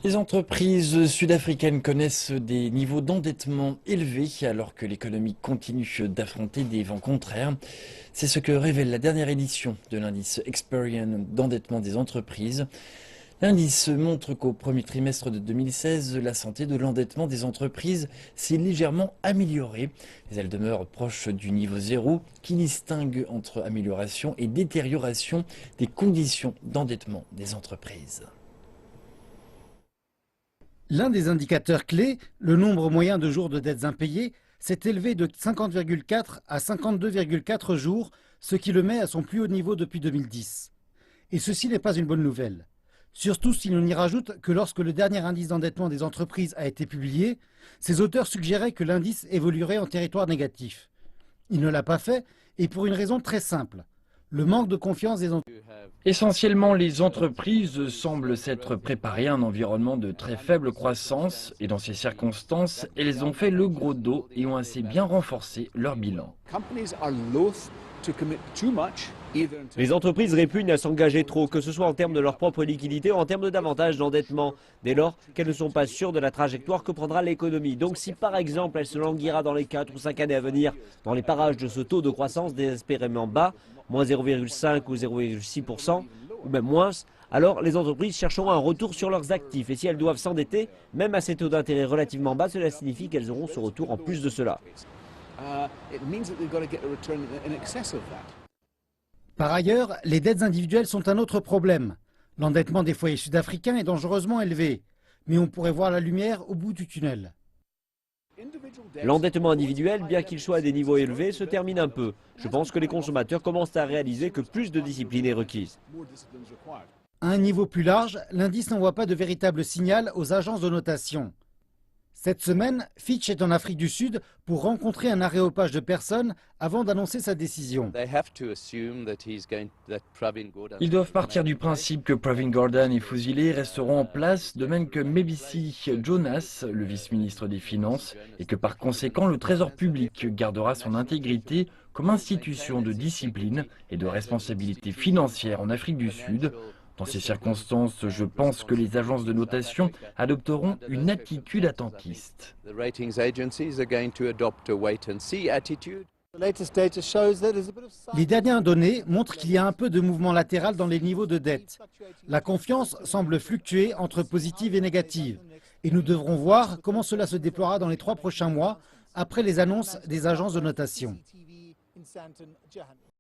Les entreprises sud-africaines connaissent des niveaux d'endettement élevés alors que l'économie continue d'affronter des vents contraires. C'est ce que révèle la dernière édition de l'indice Experian d'endettement des entreprises. L'indice montre qu'au premier trimestre de 2016, la santé de l'endettement des entreprises s'est légèrement améliorée, mais elle demeure proche du niveau zéro qui distingue entre amélioration et détérioration des conditions d'endettement des entreprises. L'un des indicateurs clés, le nombre moyen de jours de dettes impayées, s'est élevé de 50,4 à 52,4 jours, ce qui le met à son plus haut niveau depuis 2010. Et ceci n'est pas une bonne nouvelle. Surtout si l'on y rajoute que lorsque le dernier indice d'endettement des entreprises a été publié, ses auteurs suggéraient que l'indice évoluerait en territoire négatif. Il ne l'a pas fait, et pour une raison très simple. Le manque de confiance des entreprises. Essentiellement, les entreprises semblent s'être préparées à un environnement de très faible croissance et dans ces circonstances, elles ont fait le gros dos et ont assez bien renforcé leur bilan. Les entreprises répugnent à s'engager trop, que ce soit en termes de leur propre liquidité ou en termes d'avantages d'endettement, dès lors qu'elles ne sont pas sûres de la trajectoire que prendra l'économie. Donc si par exemple elle se languira dans les 4 ou 5 années à venir dans les parages de ce taux de croissance désespérément bas, moins 0,5 ou 0,6%, ou même moins, alors les entreprises chercheront un retour sur leurs actifs. Et si elles doivent s'endetter, même à ces taux d'intérêt relativement bas, cela signifie qu'elles auront ce retour en plus de cela. Par ailleurs, les dettes individuelles sont un autre problème. L'endettement des foyers sud-africains est dangereusement élevé, mais on pourrait voir la lumière au bout du tunnel. L'endettement individuel, bien qu'il soit à des niveaux élevés, se termine un peu. Je pense que les consommateurs commencent à réaliser que plus de discipline est requise. À un niveau plus large, l'indice n'envoie pas de véritable signal aux agences de notation. Cette semaine, Fitch est en Afrique du Sud pour rencontrer un aréopage de personnes avant d'annoncer sa décision. Ils doivent partir du principe que Pravin Gordhan et Fuzile resteront en place, de même que Mebisi Jonas, le vice-ministre des Finances, et que par conséquent le Trésor public gardera son intégrité comme institution de discipline et de responsabilité financière en Afrique du Sud. Dans ces circonstances, je pense que les agences de notation adopteront une attitude attentiste. Les dernières données montrent qu'il y a un peu de mouvement latéral dans les niveaux de dette. La confiance semble fluctuer entre positive et négative. Et nous devrons voir comment cela se déploiera dans les 3 prochains mois après les annonces des agences de notation.